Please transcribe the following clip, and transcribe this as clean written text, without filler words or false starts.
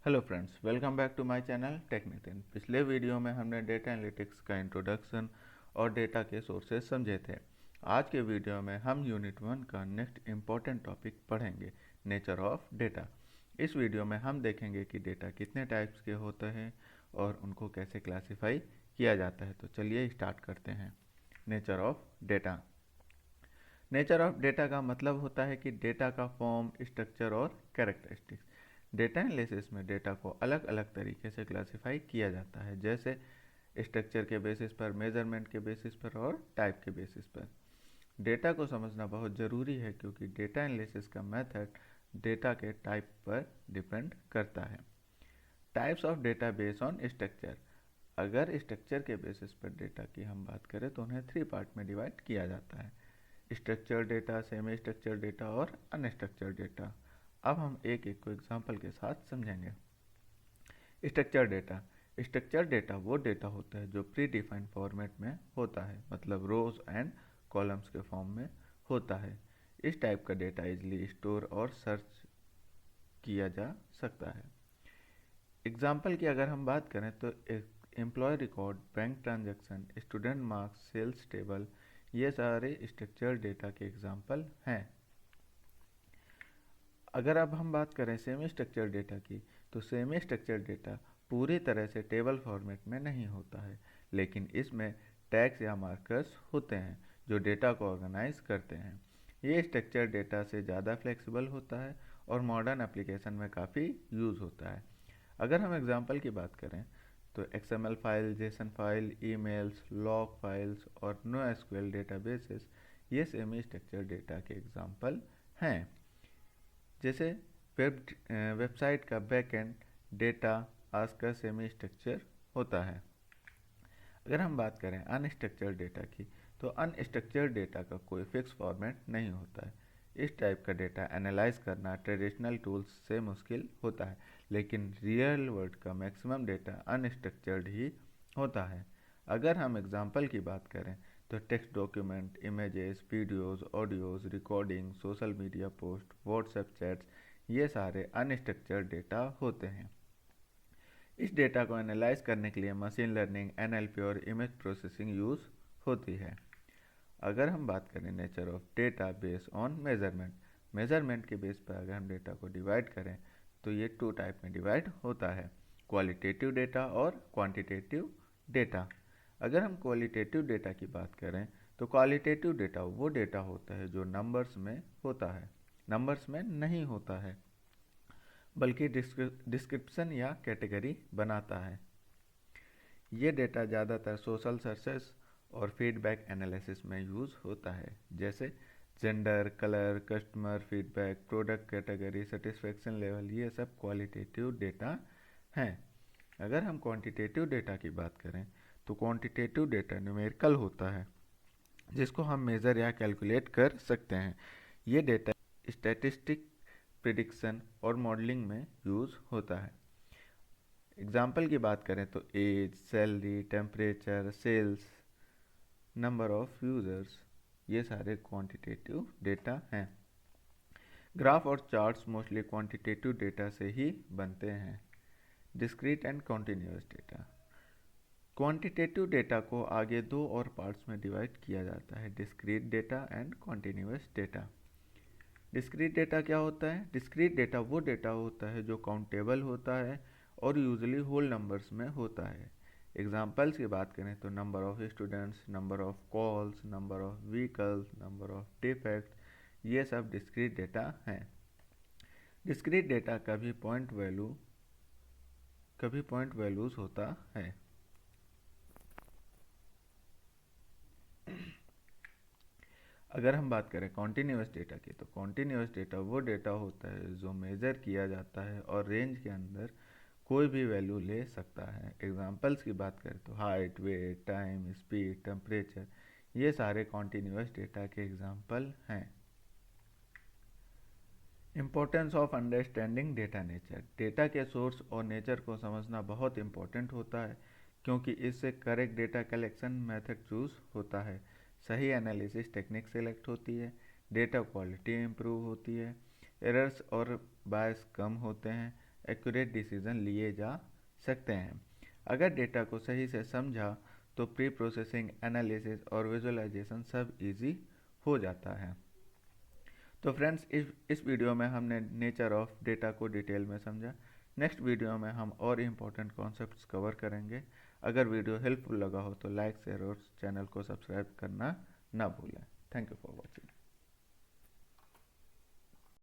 Hello friends, welcome back to my channel technical. पिछले video में हमने डेटा एनालिटिक्स का इंट्रोडक्शन और डेटा के सोर्सेज समझे थे। आज के वीडियो में हम यूनिट 1 का नेक्स्ट इम्पॉर्टेंट टॉपिक पढ़ेंगे, नेचर ऑफ डेटा। इस वीडियो में हम देखेंगे कि डेटा कितने टाइप्स के होते हैं और उनको कैसे क्लासीफाई किया जाता है। तो चलिए स्टार्ट करते हैं। Nature of data. Nature of data का मतलब होता है कि डेटा का फॉर्म, स्ट्रक्चर और कैरेक्टरिस्टिक्स। डेटा एनालिसिस में डेटा को अलग अलग तरीके से क्लासिफाई किया जाता है, जैसे स्ट्रक्चर के बेसिस पर, मेजरमेंट के बेसिस पर और टाइप के बेसिस पर। डेटा को समझना बहुत ज़रूरी है क्योंकि डेटा एनालिसिस का मेथड डेटा के टाइप पर डिपेंड करता है। Types of data base on structure. अगर स्ट्रक्चर के बेसिस पर डेटा की हम बात करें तो उन्हें 3 पार्ट में डिवाइड किया जाता है: structured data, semi structured data और अनस्ट्रक्चर्ड डेटा। अब हम एक एक को एग्जांपल के साथ समझेंगे। Structured data. स्ट्रक्चर्ड डेटा वो डेटा होता है जो प्री डिफाइंड फॉर्मेट में होता है, मतलब रोज एंड कॉलम्स के फॉर्म में होता है। इस टाइप का डेटा इजिली स्टोर और सर्च किया जा सकता है। एग्जाम्पल की अगर हम बात करें तो employee record, bank transaction, student marks, sales table, ये सारे स्ट्रक्चर्ड डेटा के एग्जाम्पल हैं। अगर अब हम बात करें सेमी स्ट्रक्चर डेटा की, तो सेमी स्ट्रक्चर डेटा पूरी तरह से टेबल फॉर्मेट में नहीं होता है, लेकिन इसमें टैग्स या मार्कर्स होते हैं जो डेटा को ऑर्गेनाइज करते हैं। ये स्ट्रक्चर डेटा से ज़्यादा फ्लेक्सिबल होता है और मॉडर्न एप्लीकेशन में काफ़ी यूज़ होता है। अगर हम एग्जांपल की बात करें तो XML file, JSON file, emails, log files और NoSQL डेटाबेसेस ये सेमी स्ट्रक्चर डेटा के एग्जांपल हैं। जैसे वेबसाइट का बैकएंड डेटा आज का सेमी स्ट्रक्चर होता है। अगर हम बात करें अनस्ट्रक्चर्ड डेटा की, तो अनस्ट्रक्चर्ड डेटा का कोई फिक्स फॉर्मेट नहीं होता है। इस टाइप का डेटा एनालाइज करना ट्रेडिशनल टूल्स से मुश्किल होता है, लेकिन रियल वर्ल्ड का मैक्सिमम डेटा अनस्ट्रक्चर्ड ही होता है। अगर हम एग्जांपल की बात करें तो text document, images, videos, audios, recording, social media post, WhatsApp chats, ये सारे अनस्ट्रक्चर्ड डेटा होते हैं। इस डेटा को एनालाइज करने के लिए मशीन लर्निंग, NLP और इमेज प्रोसेसिंग यूज़ होती है। अगर हम बात करें nature of data base on measurement, measurement के बेस पर अगर हम डेटा को डिवाइड करें तो ये 2 टाइप में डिवाइड होता है: क्वालिटेटिव डेटा और क्वांटिटेटिव डेटा। अगर हम क्वालिटेटिव डेटा की बात करें तो क्वालिटेटिव डेटा वो डेटा होता है जो नंबर्स में होता है, नंबर्स में नहीं होता है, बल्कि डिस्क्रिप्शन या कैटेगरी बनाता है। ये डेटा ज़्यादातर सोशल सर्चेस और फीडबैक एनालिसिस में यूज़ होता है, जैसे gender, colour, customer feedback, product category, satisfaction level, ये सब क्वालिटेटिव डेटा हैं। अगर हम क्वांटिटेटिव डेटा की बात करें तो क्वांटिटेटिव डेटा न्यूमेरिकल होता है, जिसको हम मेज़र या कैलकुलेट कर सकते हैं। ये डेटा स्टैटिस्टिक, प्रिडिक्शन और मॉडलिंग में यूज़ होता है। एग्जाम्पल की बात करें तो age, salary, temperature, sales, number of users, ये सारे क्वांटिटेटिव डेटा हैं। ग्राफ और चार्ट्स मोस्टली क्वांटिटेटिव डेटा से ही बनते हैं। Discrete and continuous data. Quantitative data को आगे 2 और पार्ट्स में डिवाइड किया जाता है: discrete data and continuous data. Discrete data क्या होता है? डिस्क्रीट डेटा वो डेटा होता है जो काउंटेबल होता है और यूजली होल नंबर्स में होता है। एग्जाम्पल्स की बात करें तो number of students, number of calls, number of vehicles, number of defects, ये सब डिस्क्रीट डेटा हैं। डिस्क्रीट डेटा कभी पॉइंट वैल्यूज होता है। अगर हम बात करें कॉन्टिन्यूस डेटा की, तो कॉन्टिन्यूस डेटा वो डेटा होता है जो मेज़र किया जाता है और रेंज के अंदर कोई भी वैल्यू ले सकता है। एग्जांपल्स की बात करें तो height, weight, time, speed, temperature, ये सारे कॉन्टिन्यूस डेटा के एग्जांपल हैं। Importance of understanding data nature. Data के सोर्स और नेचर को समझना बहुत इंपॉर्टेंट होता है क्योंकि इससे correct data collection method choose होता है, सही एनालिसिस टेक्निक सेलेक्ट होती है, डेटा क्वालिटी इम्प्रूव होती है, एरर्स और बायस कम होते हैं, एक्यूरेट डिसीजन लिए जा सकते हैं। अगर डेटा को सही से समझा तो प्री प्रोसेसिंग, एनालिसिस और विजुअलाइजेशन सब इजी हो जाता है। तो फ्रेंड्स, इस वीडियो में हमने नेचर ऑफ डेटा को डिटेल में समझा। नेक्स्ट वीडियो में हम और इम्पोर्टेंट कॉन्सेप्ट्स कवर करेंगे। अगर वीडियो हेल्पफुल लगा हो तो लाइक, शेयर और चैनल को सब्सक्राइब करना ना भूलें। Thank you for watching.